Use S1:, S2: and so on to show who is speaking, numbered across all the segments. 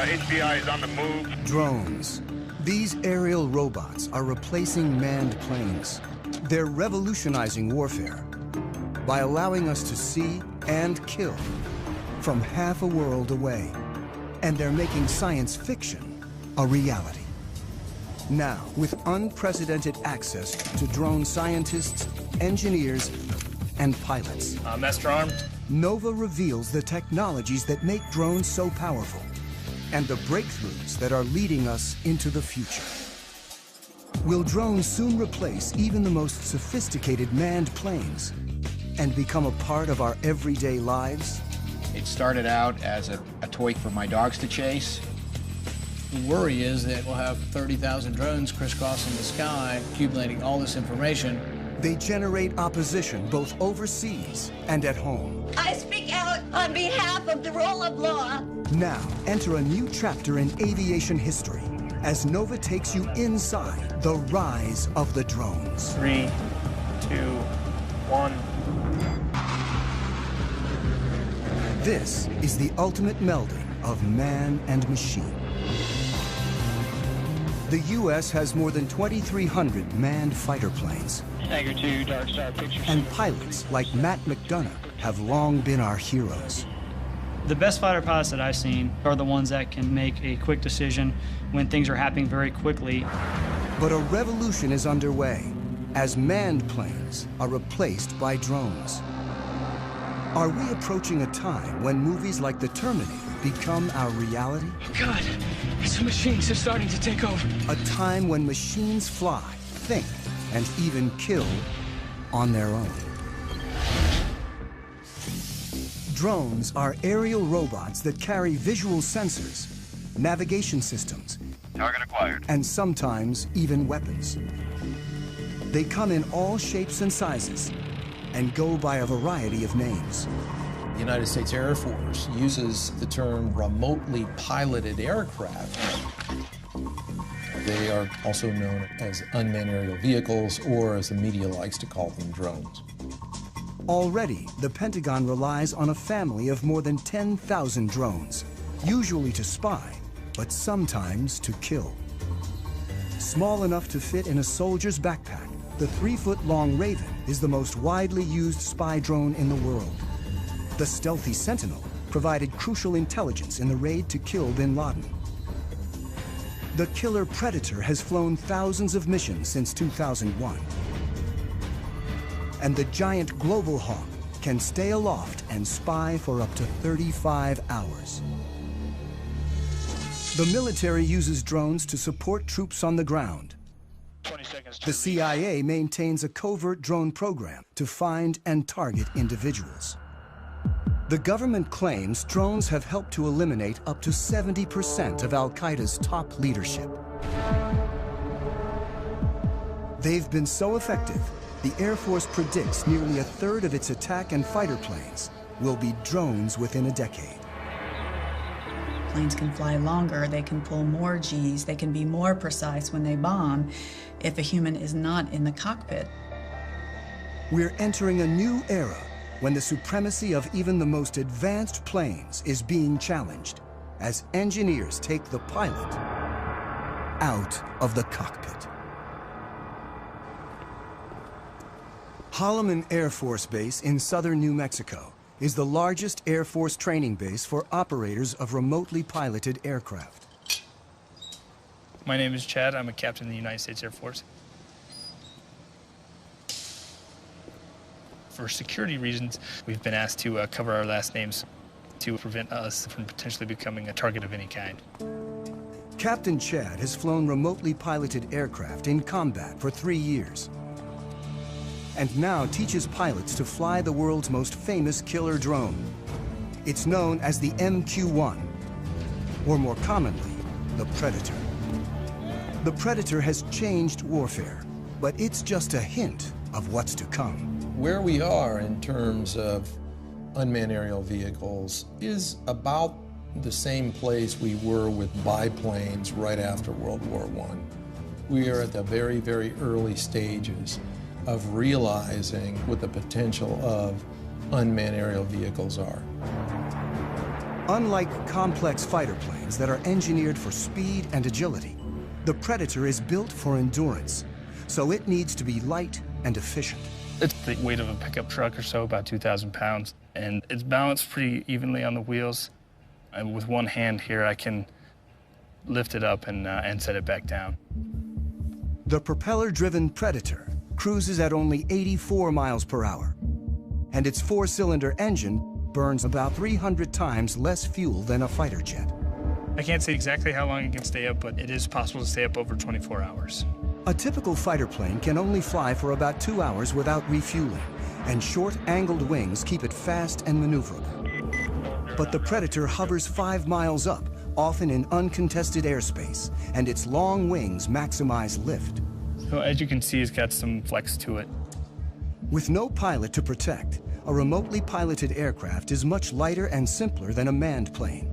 S1: HPI is on the move.
S2: Drones. These aerial robots are replacing manned planes. They're revolutionizing warfare by allowing us to see and kill from half a world away. And they're making science fiction a reality. Now, with unprecedented access to drone scientists, engineers, and pilots.
S3: Master armed.
S2: Nova reveals the technologies that make drones so powerful and the breakthroughs that are leading us into the future. Will drones soon replace even the most sophisticated manned planes and become a part of our everyday lives?
S4: It started out as a toy for my dogs to chase.
S5: The worry is that we'll have 30,000 drones crisscrossing the sky, accumulating all this information.
S2: They generate opposition both overseas and at home.
S6: I speak out on behalf of the rule of law.
S2: Now, enter a new chapter in aviation history as Nova takes you inside the rise of the drones.
S3: 3, 2, 1.
S2: This is the ultimate melding of man and machine. The U.S. has more than 2,300 manned fighter planes.
S3: Tiger 2, Dark Star Pictures.
S2: And pilots like Matt McDonough have long been our heroes.
S7: The best fighter pilots that I've seen are the ones that can make a quick decision when things are happening very quickly.
S2: But a revolution is underway as manned planes are replaced by drones. Are we approaching a time when movies like The Terminator become our reality?
S5: God, these machines are starting to take over.
S2: A time when machines fly, think, and even kill on their own. Drones are aerial robots that carry visual sensors, navigation systems,
S1: Target acquired.
S2: and sometimes even weapons. They come in all shapes and sizes and go by a variety of names.
S8: The United States Air Force uses the term remotely piloted aircraft. They are also known as unmanned aerial vehicles, or as the media likes to call them, drones.
S2: Already, the Pentagon relies on a family of more than 10,000 drones, usually to spy, but sometimes to kill. Small enough to fit in a soldier's backpack, the 3-foot-long Raven is the most widely used spy drone in the world. The stealthy Sentinel provided crucial intelligence in the raid to kill bin Laden. The killer Predator has flown thousands of missions since 2001. And the giant Global Hawk can stay aloft and spy for up to 35 hours. The military uses drones to support troops on the ground.
S3: 20 seconds.
S2: The CIA maintains a covert drone program to find and target individuals. The government claims drones have helped to eliminate up to 70% of Al-Qaeda's top leadership. They've been so effective, the Air Force predicts nearly a third of its attack and fighter planes will be drones within a decade.
S9: Planes can fly longer, they can pull more Gs, they can be more precise when they bomb if a human is not in the cockpit.
S2: We're entering a new era when the supremacy of even the most advanced planes is being challenged as engineers take the pilot out of the cockpit. Holloman Air Force Base in southern New Mexico is the largest Air Force training base for operators of remotely piloted aircraft.
S3: My name is Chad. I'm a captain in the United States Air Force. For security reasons, we've been asked to cover our last names to prevent us from potentially becoming a target of any kind.
S2: Captain Chad has flown remotely piloted aircraft in combat for 3 years, and now teaches pilots to fly the world's most famous killer drone. It's known as the MQ-1, or more commonly, the Predator. The Predator has changed warfare, but it's just a hint of what's to come.
S8: Where we are in terms of unmanned aerial vehicles is about the same place we were with biplanes right after World War I. We are at the very, very early stages of realizing what the potential of unmanned aerial vehicles are.
S2: Unlike complex fighter planes that are engineered for speed and agility, the Predator is built for endurance, so it needs to be light and efficient.
S3: It's the weight of a pickup truck or so, about 2,000 pounds, and it's balanced pretty evenly on the wheels. And with one hand here, I can lift it up and set it back down.
S2: The propeller-driven Predator cruises at only 84 miles per hour, and its four-cylinder engine burns about 300 times less fuel than a fighter jet.
S3: I can't say exactly how long it can stay up, but it is possible to stay up over 24 hours.
S2: A typical fighter plane can only fly for about 2 hours without refueling, and short, angled wings keep it fast and maneuverable. But the Predator hovers 5 miles up, often in uncontested airspace, and its long wings maximize lift.
S3: So as you can see, it's got some flex to it.
S2: With no pilot to protect, a remotely piloted aircraft is much lighter and simpler than a manned plane.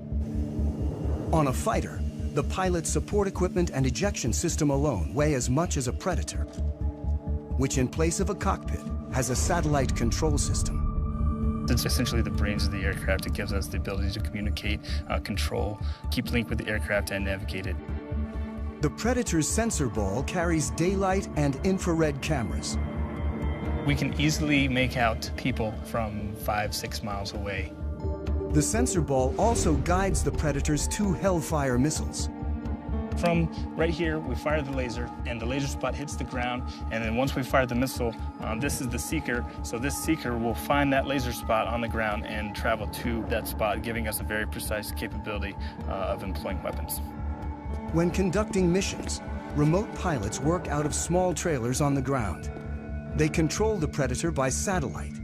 S2: On a fighter, the pilot's support equipment and ejection system alone weigh as much as a Predator, which in place of a cockpit has a satellite control system.
S3: It's essentially the brains of the aircraft. It gives us the ability to communicate, control, keep link with the aircraft, and navigate it.
S2: The Predator's sensor ball carries daylight and infrared cameras.
S3: We can easily make out people from 5-6 miles away.
S2: The sensor ball also guides the Predator's 2 Hellfire missiles.
S3: From right here, we fire the laser, and the laser spot hits the ground, and then once we fire the missile, this is the seeker, so this seeker will find that laser spot on the ground and travel to that spot, giving us a very precise capability of employing weapons.
S2: When conducting missions, remote pilots work out of small trailers on the ground. They control the Predator by satellite.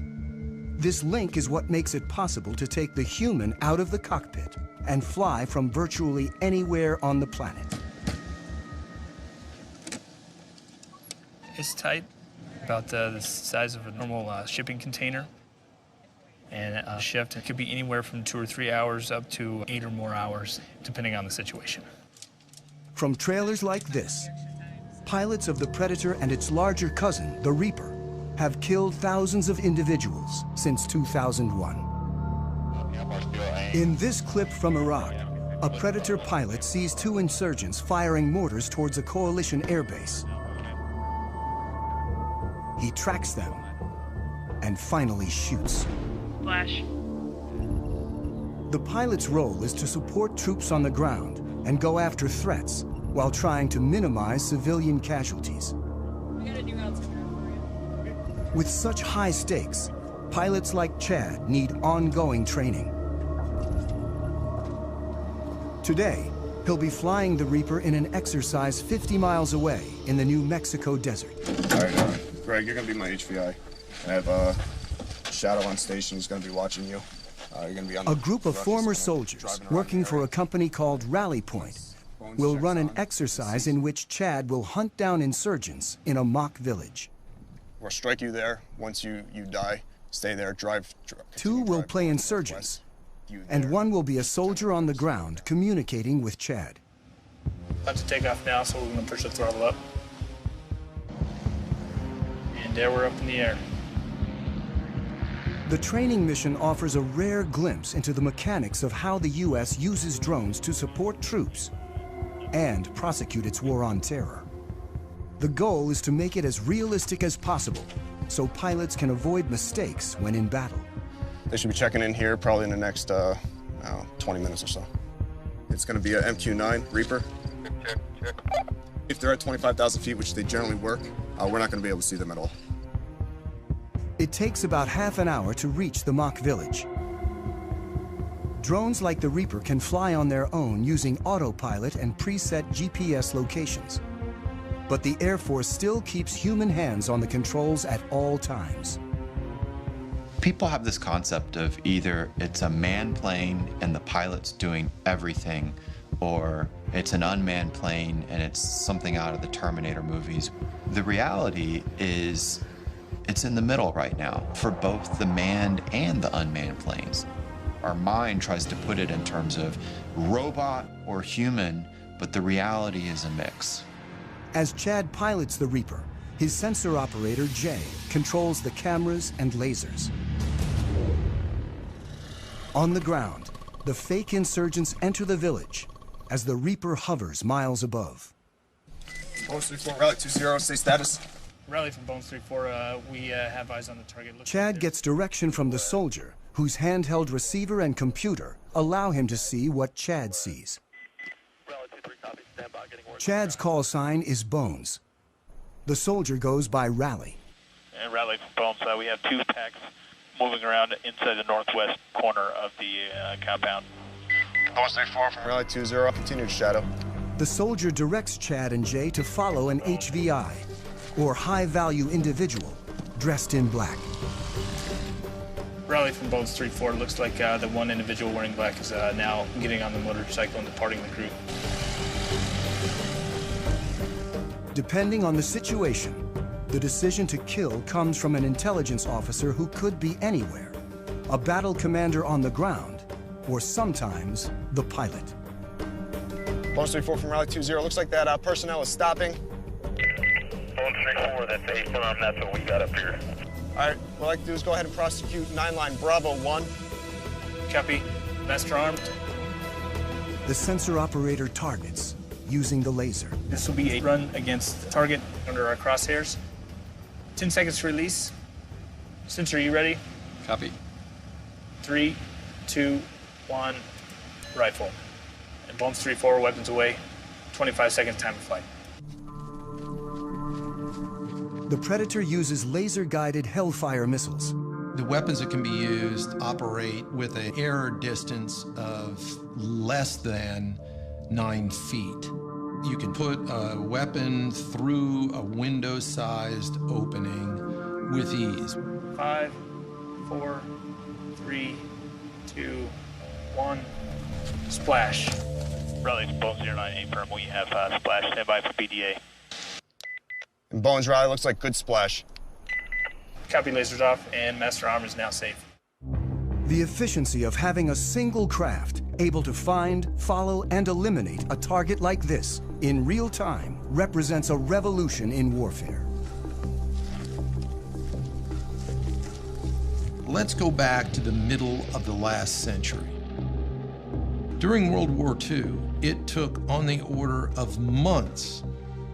S2: This link is what makes it possible to take the human out of the cockpit and fly from virtually anywhere on the planet.
S3: It's tight, about the size of a normal shipping container. And a shift, it could be anywhere from 2 or 3 hours up to 8 or more hours, depending on the situation.
S2: From trailers like this, pilots of the Predator and its larger cousin, the Reaper, have killed thousands of individuals since 2001. In this clip from Iraq, a Predator pilot sees 2 insurgents firing mortars towards a coalition airbase. He tracks them and finally shoots.
S10: Flash.
S2: The pilot's role is to support troops on the ground and go after threats while trying to minimize civilian casualties. With such high stakes, pilots like Chad need ongoing training. Today, he'll be flying the Reaper in an exercise 50 miles away in the New Mexico desert.
S11: All right, Greg, you're gonna be my HVI. I have Shadow on station. He's gonna be watching you. You're gonna be on
S2: a group of former soldiers working for a company called Rally Point will run an exercise in which Chad will hunt down insurgents in a mock village.
S11: We'll strike you there. Once you die, stay there, drive
S2: 2 will play insurgents, and 1 will be a soldier on the ground communicating with Chad.
S3: About to take off now, so we're going to push the throttle up. And there we're up in the air.
S2: The training mission offers a rare glimpse into the mechanics of how the U.S. uses drones to support troops and prosecute its war on terror. The goal is to make it as realistic as possible so pilots can avoid mistakes when in battle.
S11: They should be checking in here probably in the next 20 minutes or so. It's going to be a MQ-9 Reaper. If they're at 25,000 feet, which they generally work, we're not going to be able to see them at all.
S2: It takes about half an hour to reach the mock village. Drones like the Reaper can fly on their own using autopilot and preset GPS locations. But the Air Force still keeps human hands on the controls at all times.
S12: People have this concept of either it's a manned plane and the pilot's doing everything, or it's an unmanned plane and it's something out of the Terminator movies. The reality is it's in the middle right now for both the manned and the unmanned planes. Our mind tries to put it in terms of robot or human, but the reality is a mix.
S2: As Chad pilots the Reaper, his sensor operator, Jay, controls the cameras and lasers. On the ground, The fake insurgents enter the village as the Reaper hovers miles above.
S11: Bones 3-4, Rally 2-0, stay status.
S3: Rally from Bones 3-4, we have eyes on the target.
S2: Chad gets direction from the soldier, whose handheld receiver and computer allow him to see what Chad sees. Chad's call sign is Bones. The soldier goes by Rally.
S10: And Rally from Bones, we have 2 packs moving around inside the northwest corner of the compound.
S1: Bones 3-4
S11: from Rally 2-0, continued shadow.
S2: The soldier directs Chad and Jay to follow an HVI, or high-value individual, dressed in black.
S3: Rally from Bones 3-4, looks like the one individual wearing black is now getting on the motorcycle and departing the group.
S2: Depending on the situation, the decision to kill comes from an intelligence officer who could be anywhere, a battle commander on the ground, or sometimes the pilot.
S11: Bones 3-4 from Rally 2-0, looks like that personnel is stopping.
S1: Bones 3-4, that's A-firm, that's what we got up here.
S11: All right, what I'd like to do is go ahead and prosecute 9-line Bravo 1.
S3: Copy. Master armed.
S2: The sensor operator targets using the laser.
S3: This will be a run against the target under our crosshairs. 10 seconds to release. Sensor, you ready?
S12: Copy.
S3: 3, 2, 1, rifle. And Bones 3-4, weapons away. 25 seconds time of flight.
S2: The Predator uses laser-guided Hellfire missiles.
S8: The weapons that can be used operate with an air distance of less than 9 feet. You can put a weapon through a window-sized opening with ease.
S3: 5, 4, 3, 2, 1, splash.
S10: Rally Bones 09, A-firm, we have splash, standby for BDA.
S11: And Bones Rally looks like good splash.
S3: Copy, lasers off, and Master Arm is now safe.
S2: The efficiency of having a single craft able to find, follow, and eliminate a target like this in real time represents a revolution in warfare.
S8: Let's go back to the middle of the last century. During World War II, it took on the order of months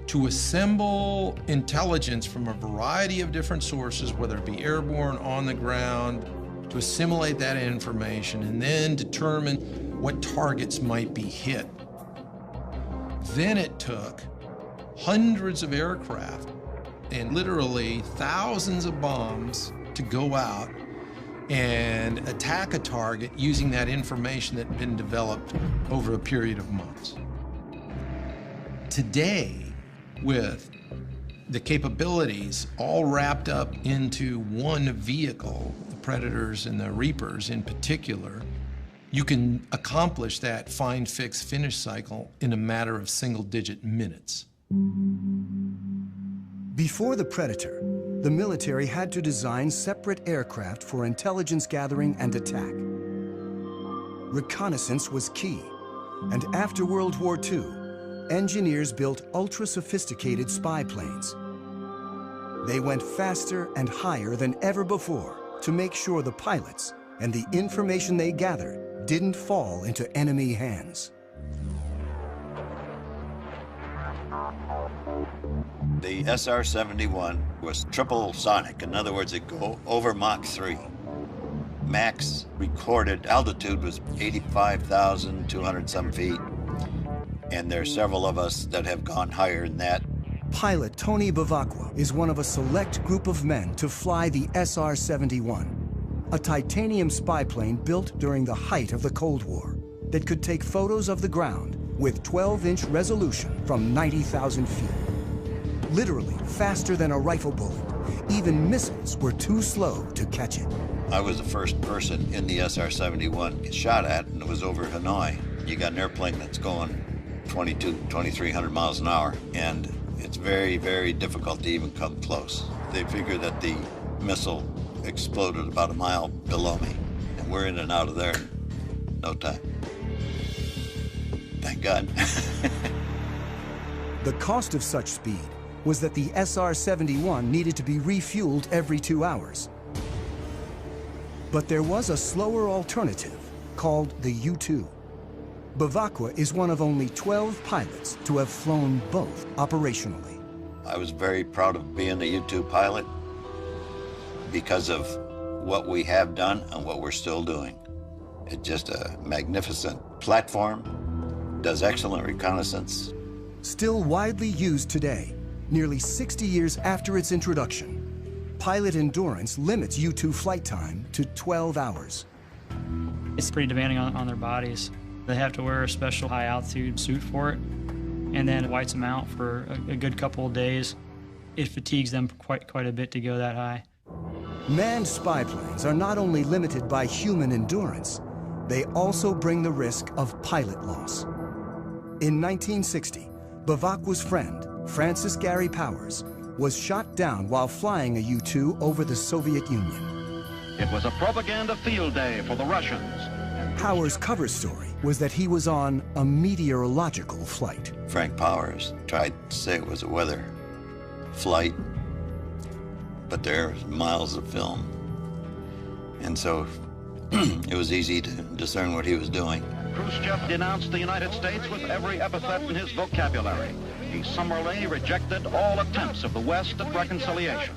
S8: to assemble intelligence from a variety of different sources, whether it be airborne, on the ground, to assimilate that information and then determine what targets might be hit. Then it took hundreds of aircraft and literally thousands of bombs to go out and attack a target using that information that had been developed over a period of months. Today, with the capabilities all wrapped up into one vehicle, the Predators and the Reapers in particular, you can accomplish that find, fix, finish cycle in a matter of single-digit minutes.
S2: Before the Predator, the military had to design separate aircraft for intelligence gathering and attack. Reconnaissance was key, and after World War II, engineers built ultra-sophisticated spy planes. They went faster and higher than ever before to make sure the pilots and the information they gathered didn't fall into enemy hands.
S13: The SR-71 was triple sonic. In other words, it go over Mach 3. Max recorded altitude was 85,200 some feet. And there are several of us that have gone higher than that.
S2: Pilot Tony Bavacqua is one of a select group of men to fly the SR-71, a titanium spy plane built during the height of the Cold War that could take photos of the ground with 12-inch resolution from 90,000 feet. Literally faster than a rifle bullet. Even missiles were too slow to catch it.
S13: I was the first person in the SR-71 get shot at, and it was over Hanoi. You got an airplane that's going 2,300 miles an hour, and it's very, very difficult to even come close. They figure that the missile exploded about a mile below me, and we're in and out of there in no time. Thank God.
S2: The cost of such speed was that the SR-71 needed to be refueled every 2 hours. But there was a slower alternative called the U-2. Bevacqua is one of only 12 pilots to have flown both operationally.
S13: I was very proud of being a U-2 pilot because of what we have done and what we're still doing. It's just a magnificent platform, does excellent reconnaissance.
S2: Still widely used today, nearly 60 years after its introduction, pilot endurance limits U-2 flight time to 12 hours.
S7: It's pretty demanding on their bodies. They have to wear a special high-altitude suit for it, and then it whites them out for a good couple of days. It fatigues them quite a bit to go that high.
S2: Manned spy planes are not only limited by human endurance, they also bring the risk of pilot loss. In 1960, Bevacqua's friend, Francis Gary Powers, was shot down while flying a U-2 over the Soviet Union.
S14: It was a propaganda field day for the Russians.
S2: Powers' cover story was that he was on a meteorological flight.
S13: Frank Powers tried to say it was a weather flight, but there's miles of film. And so it was easy to discern what he was doing.
S14: Khrushchev denounced the United States with every epithet in his vocabulary. He summarily rejected all attempts of the West at reconciliation.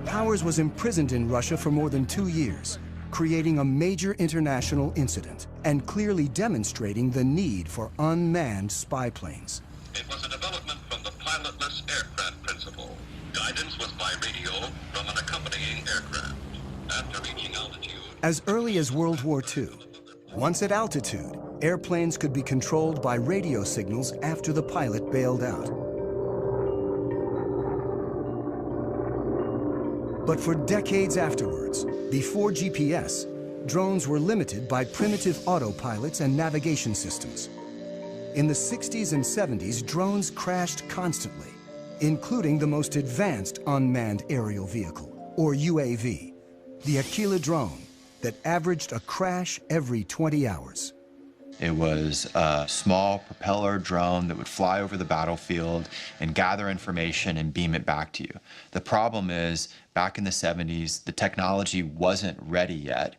S2: Powers was imprisoned in Russia for more than 2 years, creating a major international incident and clearly demonstrating the need for unmanned spy planes.
S15: It was a development from the pilotless aircraft principle. Guidance was by radio from an accompanying aircraft. After reaching altitude...
S2: As early as World War II, once at altitude, airplanes could be controlled by radio signals after the pilot bailed out. But for decades afterwards, before GPS, drones were limited by primitive autopilots and navigation systems. In the 60s and 70s, drones crashed constantly, including the most advanced unmanned aerial vehicle, or UAV, the Aquila drone, that averaged a crash every 20 hours.
S12: It was a small propeller drone that would fly over the battlefield and gather information and beam it back to you. The problem is, back in the 70s, the technology wasn't ready yet.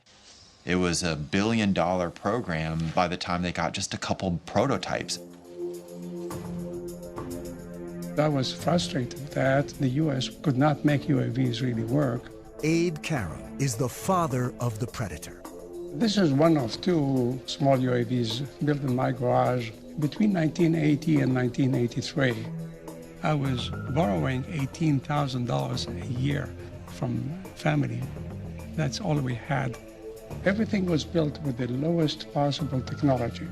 S12: It was a $1 billion program by the time they got just a couple prototypes.
S16: I was frustrated that the U.S. could not make UAVs really work.
S2: Abe Karam is the father of the Predator.
S16: This is one of 2 small UAVs built in my garage between 1980 and 1983. I was borrowing $18,000 a year from family. That's all we had. Everything was built with the lowest possible technology.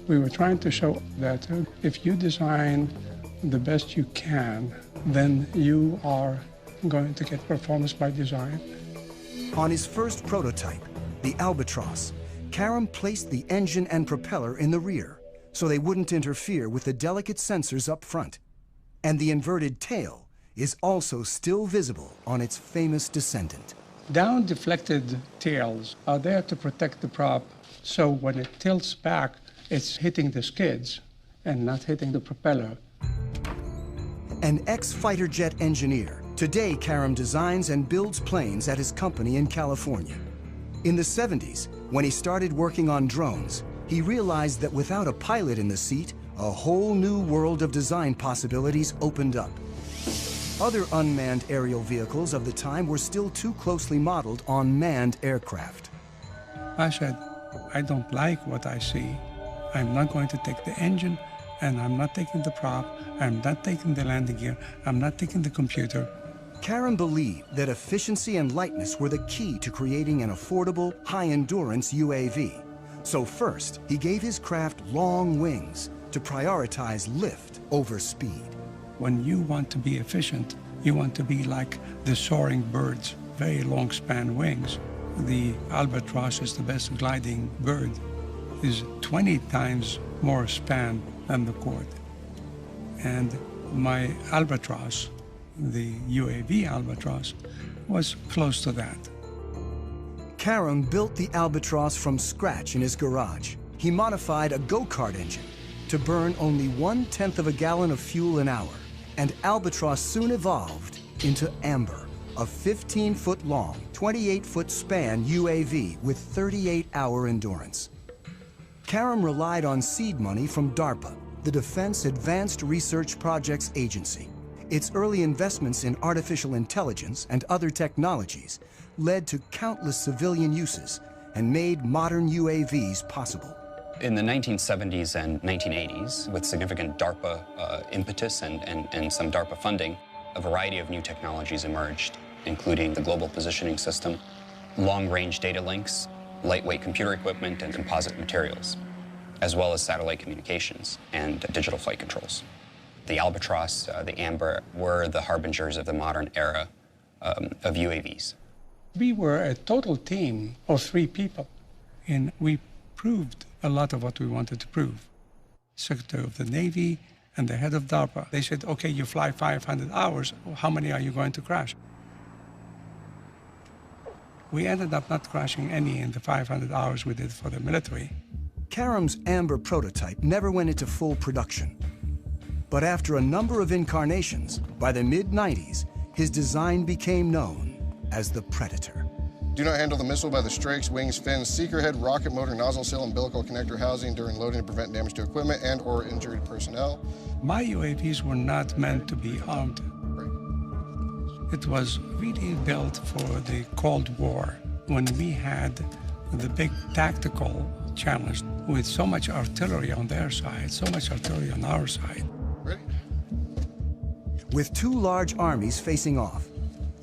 S16: We were trying to show that if you design the best you can, then you are going to get performance by design.
S2: On his first prototype, the Albatross, Karam placed the engine and propeller in the rear so they wouldn't interfere with the delicate sensors up front. And the inverted tail is also still visible on its famous descendant.
S16: Down-deflected tails are there to protect the prop, so when it tilts back, it's hitting the skids and not hitting the propeller.
S2: An ex-fighter jet engineer, today Karam designs and builds planes at his company in California. In the 70s, when he started working on drones, he realized that without a pilot in the seat, a whole new world of design possibilities opened up. Other unmanned aerial vehicles of the time were still too closely modeled on manned aircraft.
S16: I said, I don't like what I see. I'm not going to take the engine, and I'm not taking the prop, I'm not taking the landing gear, I'm not taking the computer.
S2: Karam believed that efficiency and lightness were the key to creating an affordable, high-endurance UAV. So first, he gave his craft long wings to prioritize lift over speed.
S16: When you want to be efficient, you want to be like the soaring birds, very long span wings. The Albatross is the best gliding bird. Is 20 times more span than the Quad. And my Albatross, the UAV Albatross, was close to that.
S2: Karam built the Albatross from scratch in his garage. He modified a go-kart engine to burn only 1/10 of a gallon of fuel an hour, and Albatross soon evolved into Amber, a 15-foot-long, 28-foot span UAV with 38-hour endurance. Karam relied on seed money from DARPA, the Defense Advanced Research Projects Agency. Its early investments in artificial intelligence and other technologies led to countless civilian uses and made modern UAVs possible.
S17: In the 1970s and 1980s, with significant DARPA impetus and some DARPA funding, a variety of new technologies emerged, including the Global Positioning System, long-range data links, lightweight computer equipment, and composite materials, as well as satellite communications and digital flight controls. The Albatross, the Amber, were the harbingers of the modern era of UAVs.
S16: We were a total team of 3 people, and we proved a lot of what we wanted to prove. Secretary of the Navy and the head of DARPA, they said, okay, you fly 500 hours, how many are you going to crash? We ended up not crashing any in the 500 hours we did for the military.
S2: Karam's Amber prototype never went into full production. But after a number of incarnations, by the mid-90s, his design became known as the Predator.
S11: Do not handle the missile by the strakes, wings, fins, seeker head, rocket motor, nozzle seal, umbilical connector housing during loading to prevent damage to equipment and or injury to personnel.
S16: My UAVs were not meant to be armed. It was really built for the Cold War, when we had the big tactical challenge with so much artillery on their side, so much artillery on our side.
S11: Ready?
S2: With 2 large armies facing off,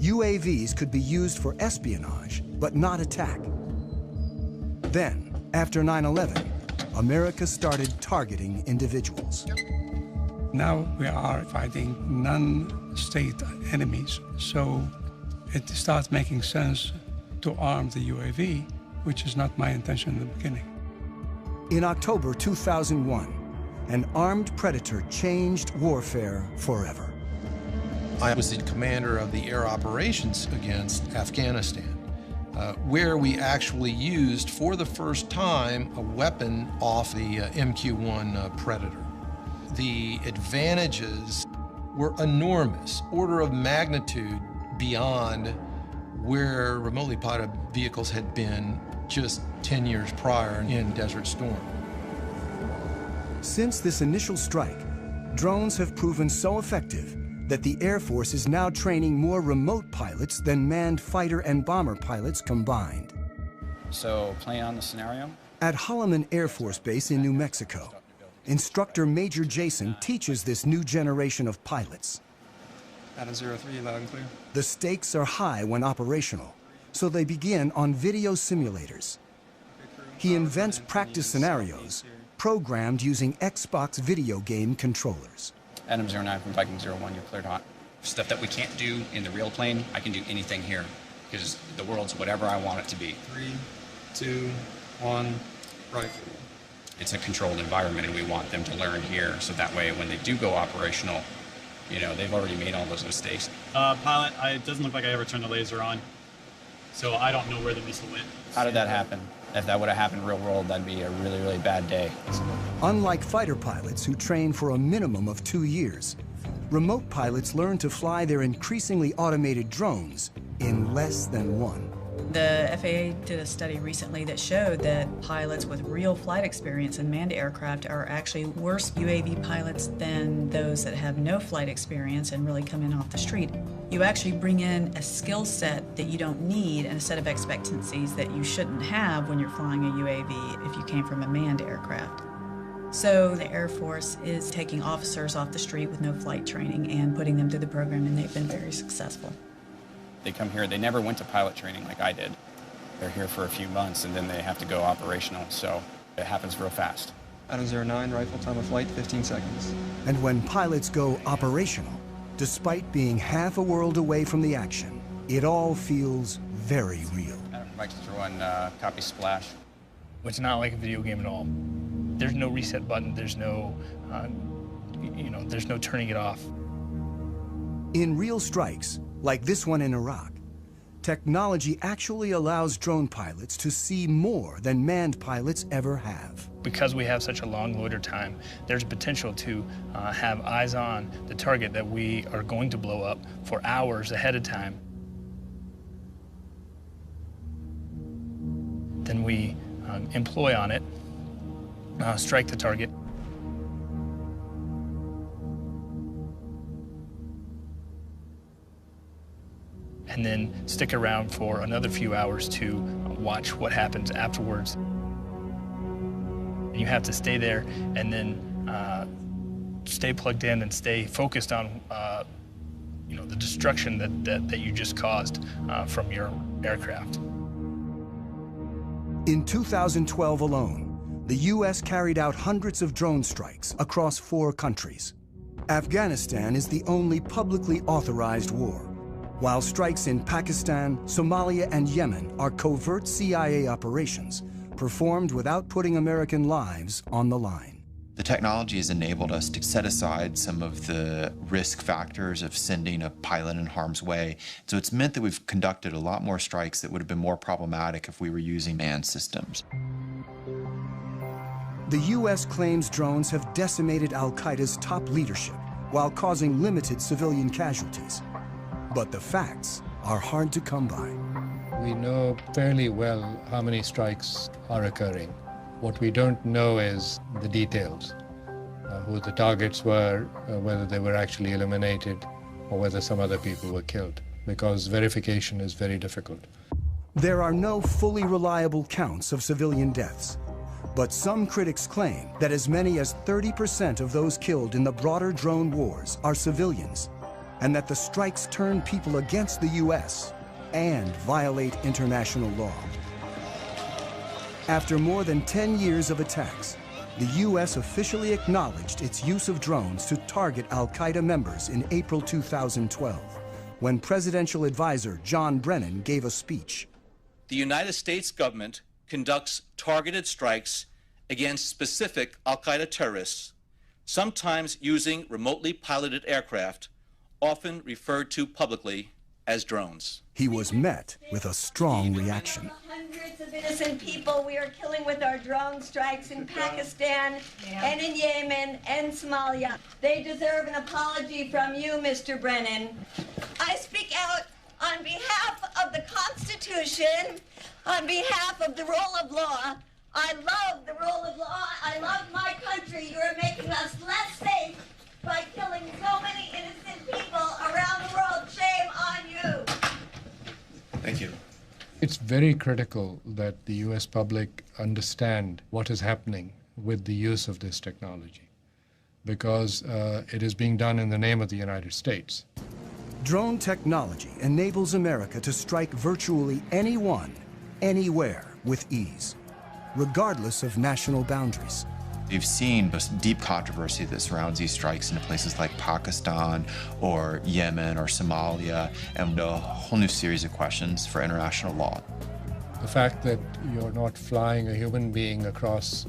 S2: UAVs could be used for espionage, but not attack. Then, after 9/11, America started targeting individuals.
S16: Now we are fighting non-state enemies, so it starts making sense to arm the UAV, which is not my intention in the beginning.
S2: In October 2001, an armed Predator changed warfare forever.
S8: I was the commander of the air operations against Afghanistan, where we actually used, for the first time, a weapon off the MQ-1 Predator. The advantages were enormous, order of magnitude beyond where remotely piloted vehicles had been just 10 years prior in Desert Storm.
S2: Since this initial strike, drones have proven so effective that the Air Force is now training more remote pilots than manned fighter and bomber pilots combined.
S18: So, playing on the scenario?
S2: At Holloman Air Force Base in New Mexico, instructor Major Jason teaches this new generation of pilots.
S19: Adam 03, loud and clear.
S2: The stakes are high when operational, so they begin on video simulators. He invents practice scenarios programmed using Xbox video game controllers.
S18: Adam 09 from Viking 01, you're cleared hot.
S20: Stuff that we can't do in the real plane, I can do anything here, because the world's whatever I want it to be.
S19: 3, 2, 1, rifle.
S20: It's a controlled environment, and we want them to learn here, so that way when they do go operational, you know, they've already made all those mistakes.
S21: Pilot, it doesn't look like I ever turned the laser on, so I don't know where the missile went.
S18: How did that happen? If that would have happened in real world, that'd be a really, really bad day.
S2: Unlike fighter pilots who train for a minimum of 2 years, remote pilots learn to fly their increasingly automated drones in less than 1.
S9: The FAA did a study recently that showed that pilots with real flight experience in manned aircraft are actually worse UAV pilots than those that have no flight experience and really come in off the street. You actually bring in a skill set that you don't need and a set of expectancies that you shouldn't have when you're flying a UAV if you came from a manned aircraft. So the Air Force is taking officers off the street with no flight training and putting them through the program, and they've been very successful.
S18: They come here, they never went to pilot training like I did. They're here for a few months and then they have to go operational, so it happens real fast.
S19: Adam 09, rifle time of flight, 15 seconds.
S2: And when pilots go operational, despite being half a world away from the action, it all feels very real.
S18: Adam from Viking 01, copy splash.
S3: It's not like a video game at all. There's no reset button, there's no, there's no turning it off.
S2: In real strikes, like this one in Iraq, technology actually allows drone pilots to see more than manned pilots ever have.
S3: Because we have such a long loiter time, there's potential to have eyes on the target that we are going to blow up for hours ahead of time. we employ on it, strike the target. And then stick around for another few hours to watch what happens afterwards. You have to stay there and then stay plugged in and stay focused on the destruction that you just caused from your aircraft.
S2: In 2012 alone, the U.S. carried out hundreds of drone strikes across 4 countries. Afghanistan is the only publicly authorized war, while strikes in Pakistan, Somalia, and Yemen are covert CIA operations performed without putting American lives on the line.
S12: The technology has enabled us to set aside some of the risk factors of sending a pilot in harm's way. So it's meant that we've conducted a lot more strikes that would have been more problematic if we were using manned systems.
S2: The U.S. claims drones have decimated al-Qaeda's top leadership while causing limited civilian casualties. But the facts are hard to come by.
S4: We know fairly well how many strikes are occurring. What we don't know is the details, who the targets were, whether they were actually eliminated, or whether some other people were killed, because verification is very difficult.
S2: There are no fully reliable counts of civilian deaths, but some critics claim that as many as 30% of those killed in the broader drone wars are civilians, and that the strikes turn people against the U.S. and violate international law. After more than 10 years of attacks, the U.S. officially acknowledged its use of drones to target al-Qaeda members in April 2012, when presidential advisor John Brennan gave a speech.
S22: The United States government conducts targeted strikes against specific al-Qaeda terrorists, sometimes using remotely piloted aircraft, often referred to publicly as drones.
S2: He was met with a strong reaction.
S6: Hundreds of innocent people we are killing with our drone strikes in Pakistan and in Yemen and Somalia. They deserve an apology from you, Mr. Brennan. I speak out on behalf of the Constitution, on behalf of the rule of law. I love the rule of law. I love my country. You are making us less safe by killing so many innocent people around the world. Shame on you.
S12: Thank you.
S4: It's very critical that the U.S. public understand what is happening with the use of this technology, because it is being done in the name of the United States.
S2: Drone technology enables America to strike virtually anyone, anywhere with ease, regardless of national boundaries.
S12: We've seen this deep controversy that surrounds these strikes in places like Pakistan or Yemen or Somalia, and a whole new series of questions for international law.
S4: The fact that you're not flying a human being across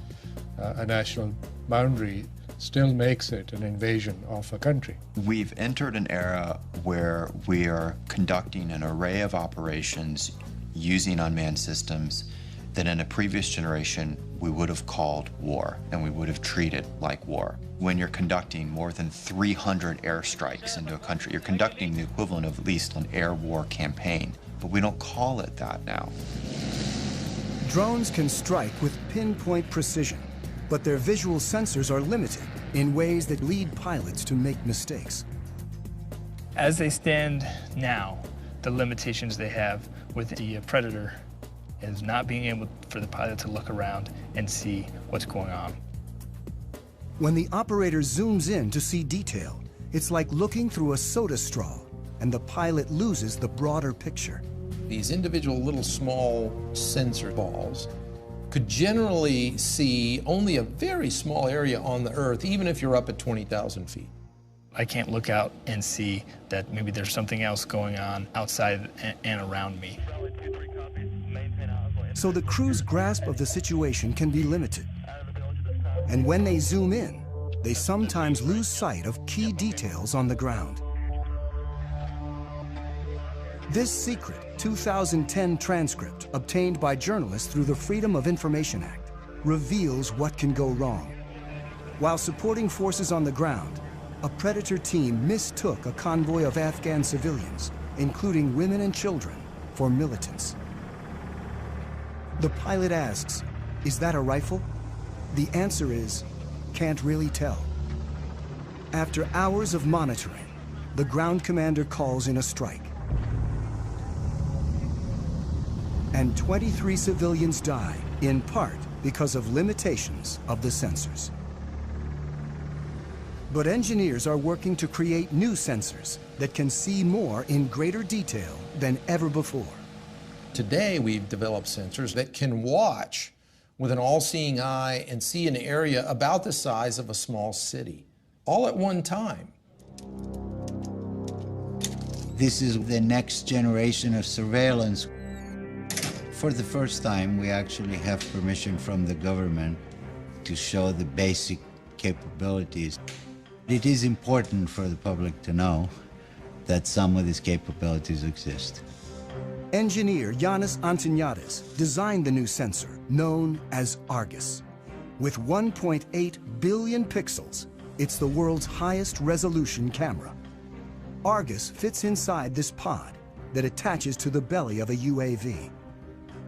S4: a national boundary still makes it an invasion of a country.
S12: We've entered an era where we are conducting an array of operations using unmanned systems that in a previous generation we would have called war, and we would have treated like war. When you're conducting more than 300 airstrikes into a country, you're conducting the equivalent of at least an air war campaign, but we don't call it that now.
S2: Drones can strike with pinpoint precision, but their visual sensors are limited in ways that lead pilots to make mistakes.
S3: As they stand now, the limitations they have with the Predator is not being able for the pilot to look around and see what's going on.
S2: When the operator zooms in to see detail, it's like looking through a soda straw, and the pilot loses the broader picture.
S8: These individual little small sensor balls could generally see only a very small area on the Earth, even if you're up at 20,000 feet.
S3: I can't look out and see that maybe there's something else going on outside and around me.
S2: So the crew's grasp of the situation can be limited. And when they zoom in, they sometimes lose sight of key details on the ground. This secret 2010 transcript, obtained by journalists through the Freedom of Information Act, reveals what can go wrong. While supporting forces on the ground, a Predator team mistook a convoy of Afghan civilians, including women and children, for militants. The pilot asks, "Is that a rifle?" The answer is, "Can't really tell." After hours of monitoring, the ground commander calls in a strike. And 23 civilians die, in part because of limitations of the sensors. But engineers are working to create new sensors that can see more in greater detail than ever before.
S8: Today, we've developed sensors that can watch with an all-seeing eye and see an area about the size of a small city, all at one time.
S1: This is the next generation of surveillance. For the first time, we actually have permission from the government to show the basic capabilities. It is important for the public to know that some of these capabilities exist.
S2: Engineer Yanis Antoniadis designed the new sensor, known as Argus. With 1.8 billion pixels, it's the world's highest resolution camera. Argus fits inside this pod that attaches to the belly of a UAV.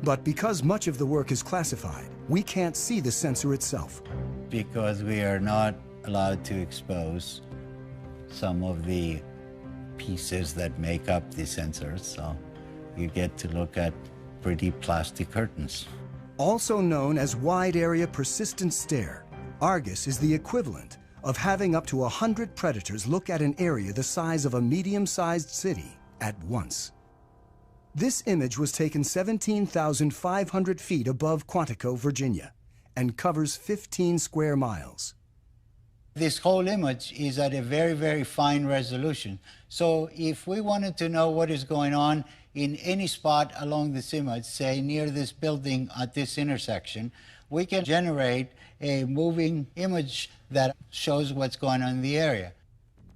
S2: But because much of the work is classified, we can't see the sensor itself.
S1: Because we are not allowed to expose some of the pieces that make up the sensors, so you get to look at pretty plastic curtains.
S2: Also known as Wide Area Persistent Stare, Argus is the equivalent of having up to 100 predators look at an area the size of a medium-sized city at once. This image was taken 17,500 feet above Quantico, Virginia, and covers 15 square miles.
S1: This whole image is at a very, very fine resolution. So if we wanted to know what is going on in any spot along this image, say near this building at this intersection, we can generate a moving image that shows what's going on in the area.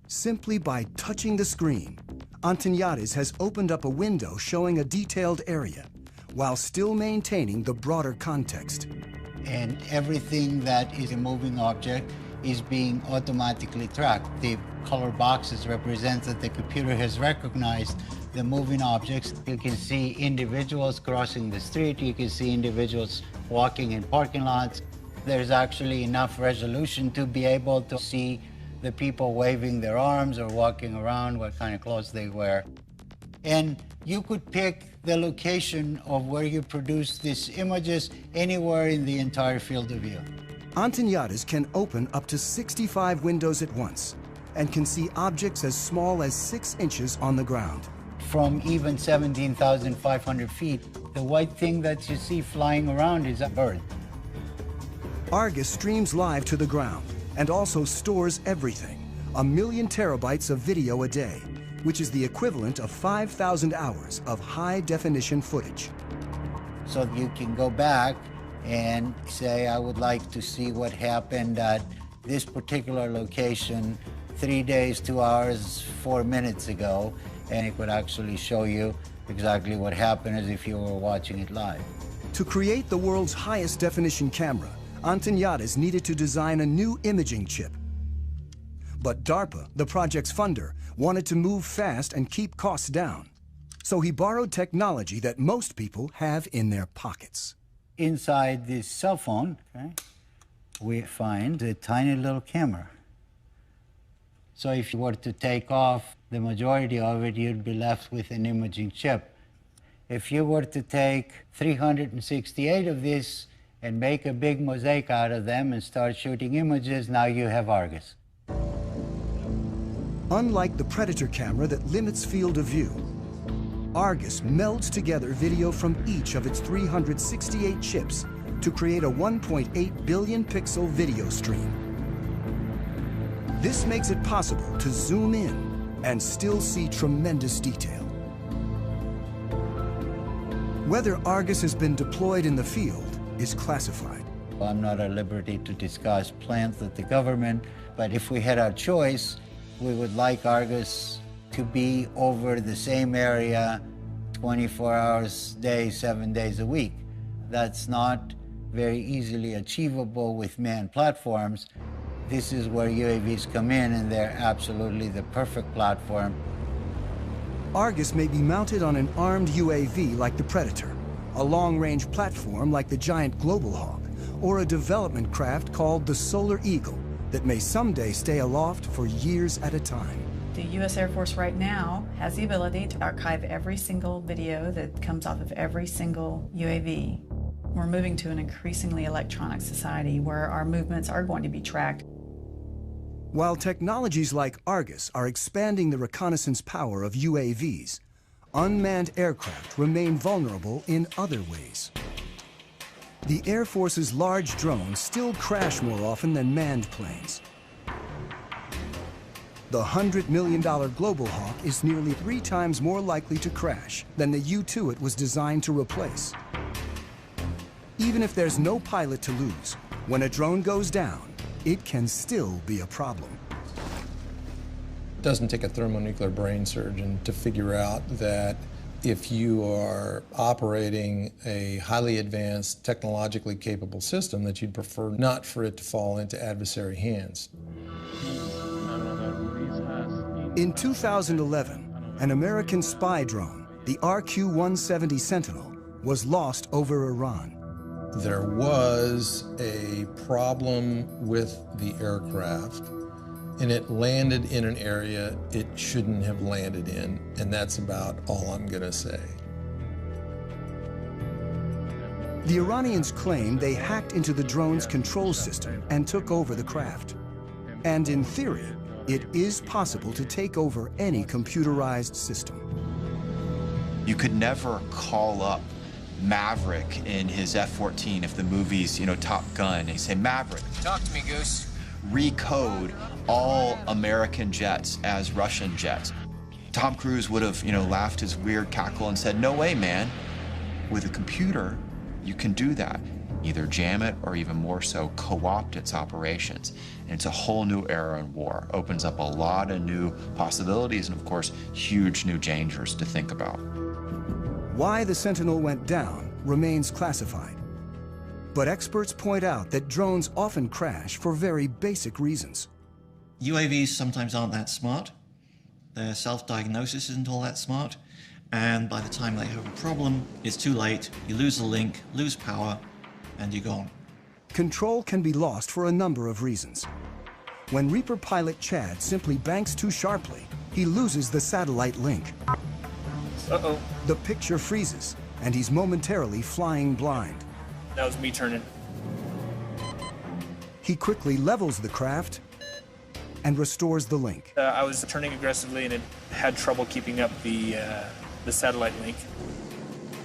S2: Simply by touching the screen, Antoniadis has opened up a window showing a detailed area, while still maintaining the broader context.
S1: And everything that is a moving object is being automatically tracked. The color boxes represent that the computer has recognized the moving objects. You can see individuals crossing the street. You can see individuals walking in parking lots. There's actually enough resolution to be able to see the people waving their arms or walking around, what kind of clothes they wear. And you could pick the location of where you produce these images anywhere in the entire field of view.
S2: Antoniadis can open up to 65 windows at once and can see objects as small as 6 inches on the ground.
S1: From even 17,500 feet, the white thing that you see flying around is a bird.
S2: Argus streams live to the ground and also stores everything, 1 million terabytes of video a day, which is the equivalent of 5,000 hours of high-definition footage.
S1: So you can go back and say, I would like to see what happened at this particular location 3 days, 2 hours, 4 minutes ago, and it would actually show you exactly what happened as if you were watching it live.
S2: To create the world's highest definition camera, Antoniadis needed to design a new imaging chip. But DARPA, the project's funder, wanted to move fast and keep costs down. So he borrowed technology that most people have in their pockets.
S1: Inside this cell phone, we find a tiny little camera. So if you were to take off the majority of it, you'd be left with an imaging chip. If you were to take 368 of these and make a big mosaic out of them and start shooting images, now you have Argus.
S2: Unlike the Predator camera that limits field of view, Argus melds together video from each of its 368 chips to create a 1.8 billion pixel video stream. This makes it possible to zoom in and still see tremendous detail. Whether Argus has been deployed in the field is classified.
S1: I'm not at liberty to discuss plans with the government, but if we had our choice, we would like Argus to be over the same area 24 hours a day, 7 days a week. That's not very easily achievable with manned platforms. This is where UAVs come in, and they're absolutely the perfect platform.
S2: Argus may be mounted on an armed UAV like the Predator, a long-range platform like the giant Global Hawk, or a development craft called the Solar Eagle that may someday stay aloft for years at a time.
S9: The U.S. Air Force right now has the ability to archive every single video that comes off of every single UAV. We're moving to an increasingly electronic society where our movements are going to be tracked.
S2: While technologies like Argus are expanding the reconnaissance power of UAVs, unmanned aircraft remain vulnerable in other ways. The Air Force's large drones still crash more often than manned planes. The $100 million Global Hawk is nearly 3 times more likely to crash than the U-2 it was designed to replace. Even if there's no pilot to lose, when a drone goes down, it can still be a problem.
S8: It doesn't take a thermonuclear brain surgeon to figure out that if you are operating a highly advanced, technologically capable system, that you'd prefer not for it to fall into adversary hands.
S2: In 2011, an American spy drone, the RQ-170 Sentinel, was lost over Iran.
S8: There was a problem with the aircraft, and it landed in an area it shouldn't have landed in, and that's about all I'm going to say.
S2: The Iranians claim they hacked into the drone's control system and took over the craft. And in theory, it is possible to take over any computerized system.
S12: You could never call up Maverick in his F-14 if the movie's, Top Gun, and you say, Maverick,
S5: talk to me, Goose.
S12: Recode all American jets as Russian jets. Tom Cruise would have, laughed his weird cackle and said, no way, man. With a computer, you can do that. Either jam it or even more so, co-opt its operations. And it's a whole new era in war. Opens up a lot of new possibilities and, of course, huge new dangers to think about.
S2: Why the Sentinel went down remains classified. But experts point out that drones often crash for very basic reasons.
S10: UAVs sometimes aren't that smart. Their self-diagnosis isn't all that smart. And by the time they have a problem, it's too late. You lose the link, lose power, and you're gone.
S2: Control can be lost for a number of reasons. When Reaper pilot Chad simply banks too sharply, he loses the satellite link.
S3: Uh-oh.
S2: The picture freezes, and he's momentarily flying blind.
S3: That was me turning.
S2: He quickly levels the craft and restores the link.
S3: I was turning aggressively, and it had trouble keeping up the satellite link.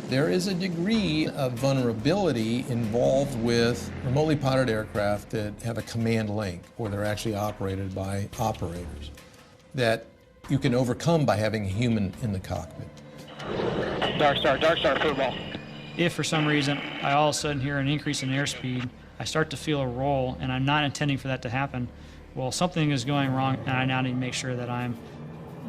S8: There is a degree of vulnerability involved with remotely piloted aircraft that have a command link, or they're actually operated by operators, that you can overcome by having a human in the cockpit.
S5: Dark Star, football.
S7: If for some reason I all of a sudden hear an increase in airspeed, I start to feel a roll, and I'm not intending for that to happen, well, something is going wrong, and I now need to make sure that I'm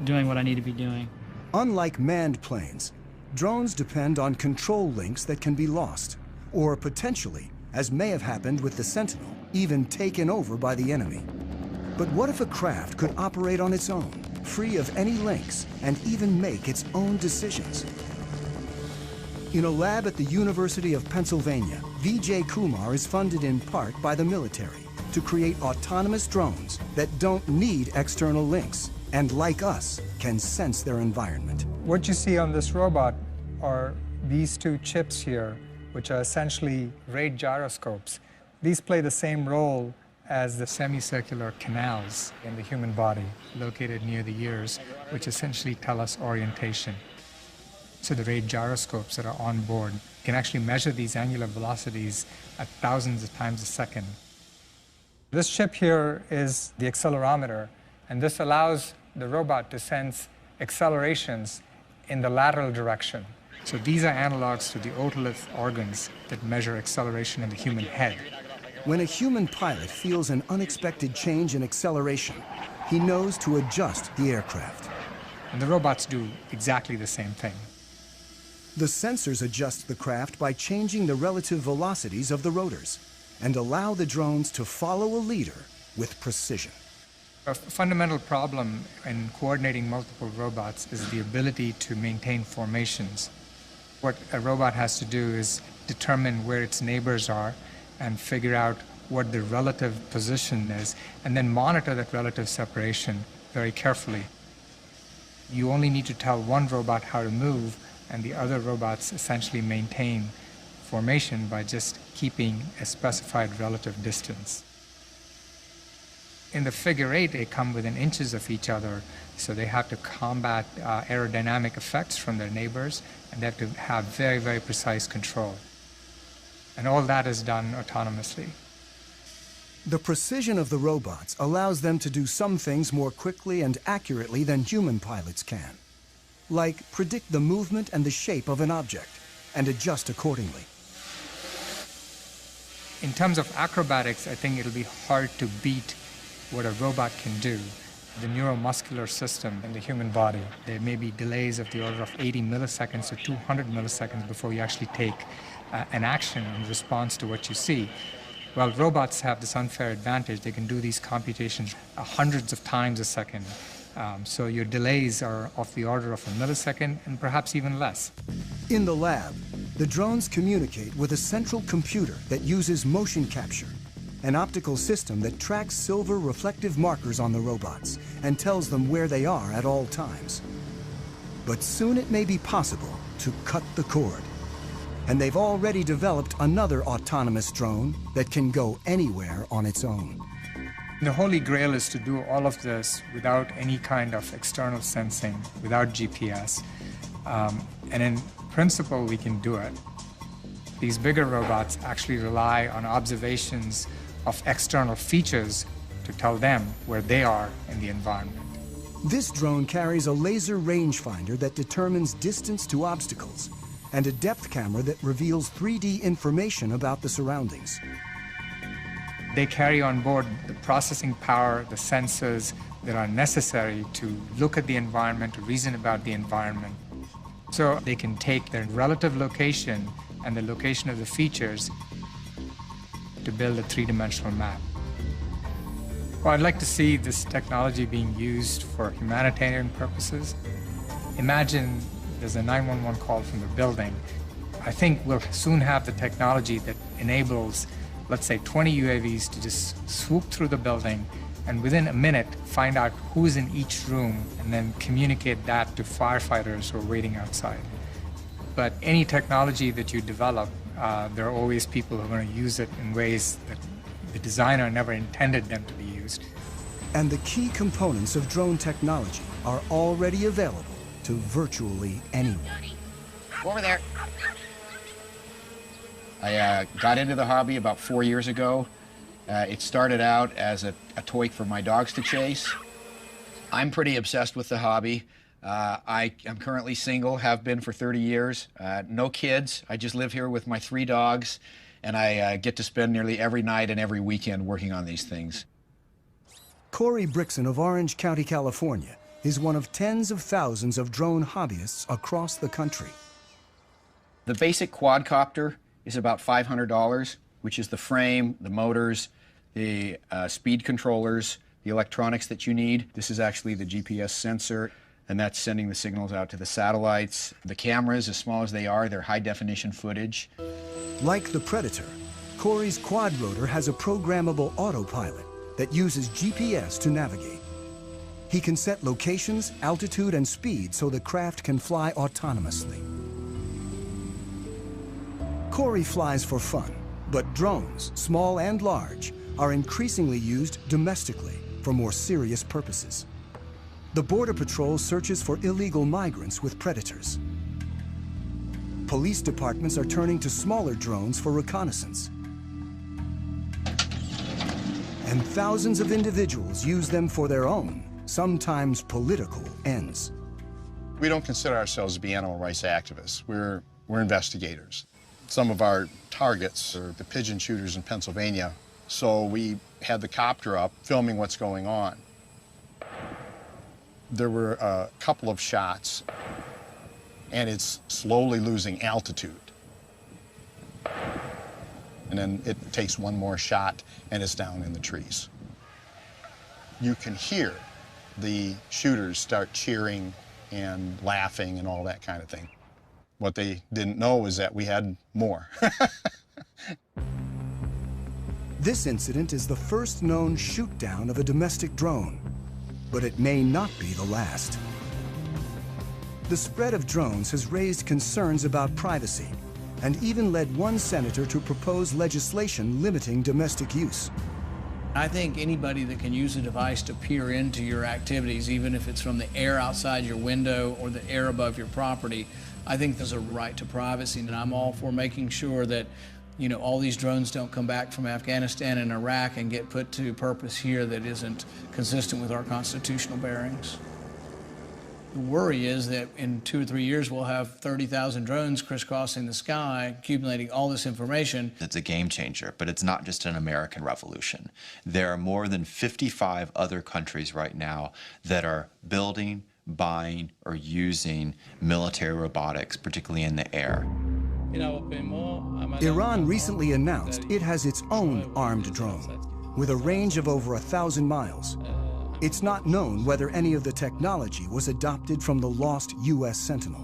S7: doing what I need to be doing.
S2: Unlike manned planes, drones depend on control links that can be lost, or potentially, as may have happened with the Sentinel, even taken over by the enemy. But what if a craft could operate on its own, free of any links, and even make its own decisions? In a lab at the University of Pennsylvania, Vijay Kumar is funded in part by the military to create autonomous drones that don't need external links, and like us, can sense their environment.
S23: What you see on this robot are these two chips here, which are essentially rate gyroscopes. These play the same role as the semicircular canals in the human body located near the ears, which essentially tell us orientation. So the rate gyroscopes that are on board can actually measure these angular velocities at thousands of times a second. This chip here is the accelerometer, and this allows the robot to sense accelerations in the lateral direction. So these are analogs to the otolith organs that measure acceleration in the human head.
S2: When a human pilot feels an unexpected change in acceleration, he knows to adjust the aircraft.
S23: And the robots do exactly the same thing.
S2: The sensors adjust the craft by changing the relative velocities of the rotors and allow the drones to follow a leader with precision.
S23: A fundamental problem in coordinating multiple robots is the ability to maintain formations. What a robot has to do is determine where its neighbors are and figure out what the relative position is, and then monitor that relative separation very carefully. You only need to tell one robot how to move, and the other robots essentially maintain formation by just keeping a specified relative distance. In the figure eight, they come within inches of each other, so they have to combat aerodynamic effects from their neighbors, and they have to have very, very precise control. And all that is done autonomously.
S2: The precision of the robots allows them to do some things more quickly and accurately than human pilots can, like predict the movement and the shape of an object and adjust accordingly.
S23: In terms of acrobatics, I think it'll be hard to beat what a robot can do. The neuromuscular system in the human body, there may be delays of the order of 80 milliseconds to 200 milliseconds before you actually take an action in response to what you see. Well, robots have this unfair advantage. They can do these computations hundreds of times a second. So your delays are of the order of a millisecond and perhaps even less.
S2: In the lab, the drones communicate with a central computer that uses motion capture, an optical system that tracks silver reflective markers on the robots and tells them where they are at all times. But soon it may be possible to cut the cord. And they've already developed another autonomous drone that can go anywhere on its own.
S23: The holy grail is to do all of this without any kind of external sensing, without GPS. And in principle, we can do it. These bigger robots actually rely on observations of external features to tell them where they are in the environment.
S2: This drone carries a laser rangefinder that determines distance to obstacles, and a depth camera that reveals 3D information about the surroundings.
S23: They carry on board the processing power, the sensors that are necessary to look at the environment, to reason about the environment. So they can take their relative location and the location of the features to build a three-dimensional map. Well, I'd like to see this technology being used for humanitarian purposes. Imagine there's a 911 call from the building. I think we'll soon have the technology that enables, let's say, 20 UAVs to just swoop through the building and within a minute find out who's in each room and then communicate that to firefighters who are waiting outside. But any technology that you develop, there are always people who are going to use it in ways that the designer never intended them to be used.
S2: And the key components of drone technology are already available to virtually anyone.
S13: Over there. I got into the hobby about 4 years ago. It started out as a toy for my dogs to chase. I'm pretty obsessed with the hobby. I'm currently single, have been for 30 years. No kids. I just live here with my 3 dogs, and I get to spend nearly every night and every weekend working on these things.
S2: Corey Brixon of Orange County, California, is one of tens of thousands of drone hobbyists across the country.
S13: The basic quadcopter is about $500, which is the frame, the motors, the speed controllers, the electronics that you need. This is actually the GPS sensor, and that's sending the signals out to the satellites. The cameras, as small as they are, they're high-definition footage.
S2: Like the Predator, Corey's quadrotor has a programmable autopilot that uses GPS to navigate. He can set locations, altitude, and speed so the craft can fly autonomously. Corey flies for fun, but drones, small and large, are increasingly used domestically for more serious purposes. The Border Patrol searches for illegal migrants with Predators. Police departments are turning to smaller drones for reconnaissance. And thousands of individuals use them for their own, sometimes political, ends.
S14: We don't consider ourselves to be animal rights activists. We're investigators. Some of our targets are the pigeon shooters in Pennsylvania, so we had the copter up filming what's going on. There were a couple of shots, and it's slowly losing altitude. And then it takes one more shot, and it's down in the trees. You can hear the shooters start cheering and laughing and all that kind of thing. What they didn't know is that we had more.
S2: This incident is the first known shoot-down of a domestic drone, but it may not be the last. The spread of drones has raised concerns about privacy and even led one senator to propose legislation limiting domestic use.
S11: I think anybody that can use a device to peer into your activities, even if it's from the air outside your window or the air above your property, I think there's a right to privacy, and I'm all for making sure that, you know, all these drones don't come back from Afghanistan and Iraq and get put to purpose here that isn't consistent with our constitutional bearings. The worry is that in 2 or 3 years we'll have 30,000 drones crisscrossing the sky, accumulating all this information.
S12: It's a game changer, but it's not just an American revolution. There are more than 55 other countries right now that are building, buying, or using military robotics, particularly in the air.
S2: Iran recently announced it has its own armed drone with a range of over 1,000 miles. It's not known whether any of the technology was adopted from the lost U.S. Sentinel.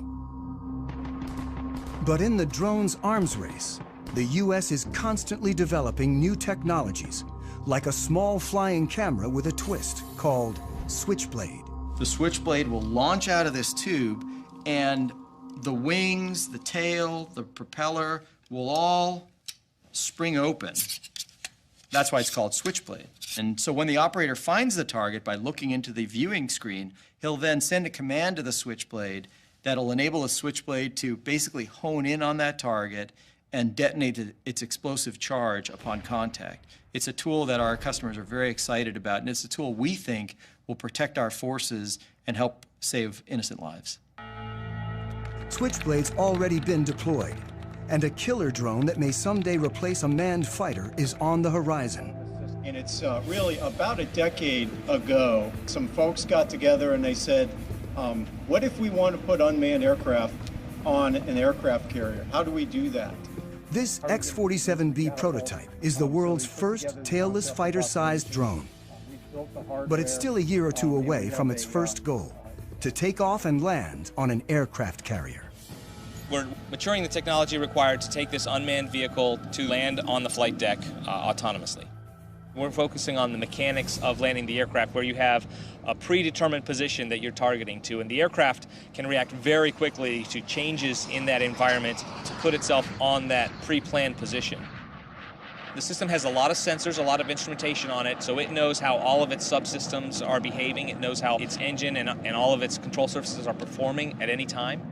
S2: But in the drone's arms race, the U.S. is constantly developing new technologies, like a small flying camera with a twist called Switchblade.
S15: The Switchblade will launch out of this tube, and the wings, the tail, the propeller will all spring open. That's why it's called Switchblade. And so when the operator finds the target by looking into the viewing screen, he'll then send a command to the Switchblade that'll enable the Switchblade to basically hone in on that target and detonate its explosive charge upon contact. It's a tool that our customers are very excited about, and it's a tool we think will protect our forces and help save innocent lives.
S2: Switchblade's already been deployed, and a killer drone that may someday replace a manned fighter is on the horizon.
S17: And it's really about a decade ago, some folks got together and they said, what if we want to put unmanned aircraft on an aircraft carrier? How do we do that?
S2: This X-47B prototype is the world's first tailless fighter-sized drone. But it's still a year or two away from its first goal, to take off and land on an aircraft carrier.
S24: We're maturing the technology required to take this unmanned vehicle to land on the flight deck autonomously. We're focusing on the mechanics of landing the aircraft, where you have a predetermined position that you're targeting to, and the aircraft can react very quickly to changes in that environment to put itself on that pre-planned position. The system has a lot of sensors, a lot of instrumentation on it, so it knows how all of its subsystems are behaving. It knows how its engine and all of its control surfaces are performing at any time.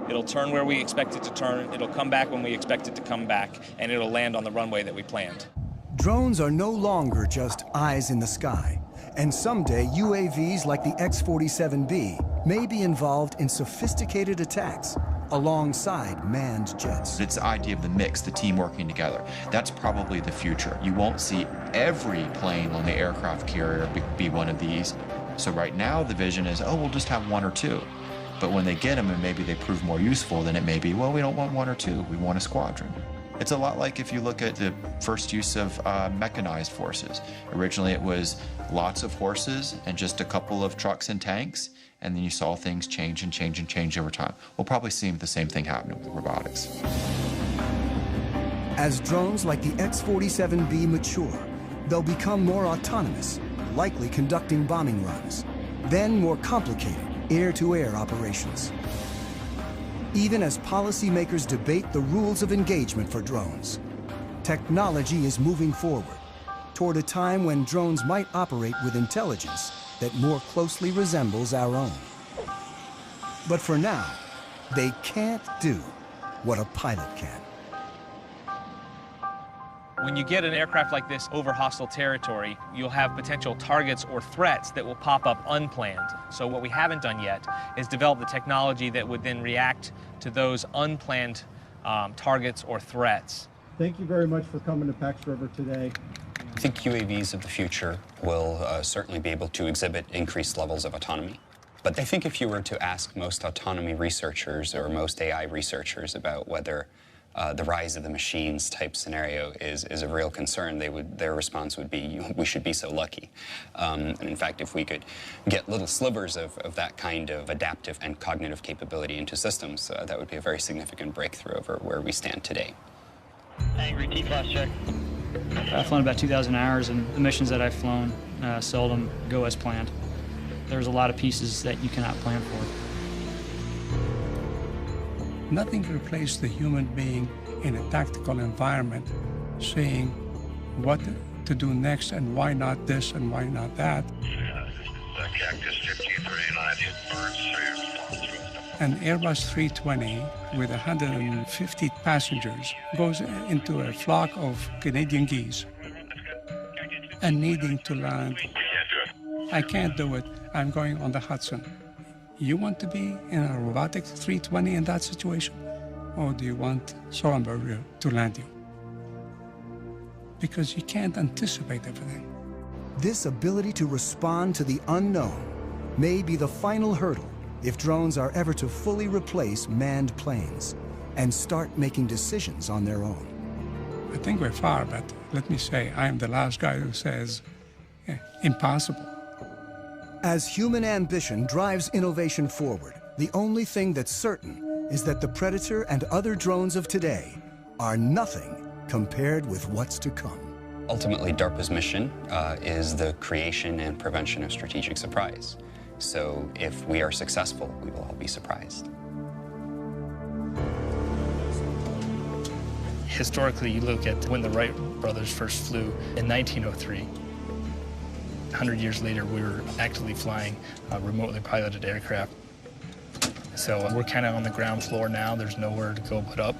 S24: It'll turn where we expect it to turn, it'll come back when we expect it to come back, and it'll land on the runway that we planned.
S2: Drones are no longer just eyes in the sky, and someday UAVs like the X-47B may be involved in sophisticated attacks alongside manned jets.
S12: It's the idea of the mix, the team working together. That's probably the future. You won't see every plane on the aircraft carrier be one of these. So right now the vision is, oh, we'll just have 1 or 2. But when they get them and maybe they prove more useful, then it may be, well, we don't want 1 or 2, we want a squadron. It's a lot like if you look at the first use of mechanized forces. Originally it was lots of horses and just a couple of trucks and tanks, and then you saw things change and change and change over time. We'll probably see the same thing happening with robotics.
S2: As drones like the X-47B mature, they'll become more autonomous, likely conducting bombing runs, then more complicated air-to-air operations. Even as policymakers debate the rules of engagement for drones, technology is moving forward toward a time when drones might operate with intelligence that more closely resembles our own. But for now, they can't do what a pilot can.
S24: When you get an aircraft like this over hostile territory, you'll have potential targets or threats that will pop up unplanned. So what we haven't done yet is develop the technology that would then react to those unplanned targets or threats.
S17: Thank you very much for coming to Pax River today.
S18: I think UAVs of the future will certainly be able to exhibit increased levels of autonomy. But I think if you were to ask most autonomy researchers or most AI researchers about whether the rise of the machines type scenario is a real concern. Their response would be, we should be so lucky. And in fact, if we could get little slivers of that kind of adaptive and cognitive capability into systems, that would be a very significant breakthrough over where we stand today.
S5: Angry T-class check.
S7: I've flown about 2,000 hours, and the missions that I've flown seldom go as planned. There's a lot of pieces that you cannot plan for.
S16: Nothing replaces the human being in a tactical environment, saying what to do next and why not this and why not that.
S19: Cactus 1539, hit birds,
S16: An Airbus 320 with 150 passengers goes into a flock of Canadian geese and needing to land. I can't do it. I'm going on the Hudson. You want to be in a robotic 320 in that situation? Or do you want Sullenberger to land you? Because you can't anticipate everything.
S2: This ability to respond to the unknown may be the final hurdle if drones are ever to fully replace manned planes and start making decisions on their own.
S16: I think we're far, but let me say, I am the last guy who says, impossible.
S2: As human ambition drives innovation forward, the only thing that's certain is that the Predator and other drones of today are nothing compared with what's to come.
S18: Ultimately, DARPA's mission is the creation and prevention of strategic surprise. So if we are successful, we will all be surprised.
S3: Historically, you look at when the Wright brothers first flew in 1903. 100 years later, we were actively flying remotely piloted aircraft. So we're kind of on the ground floor now. There's nowhere to go but up.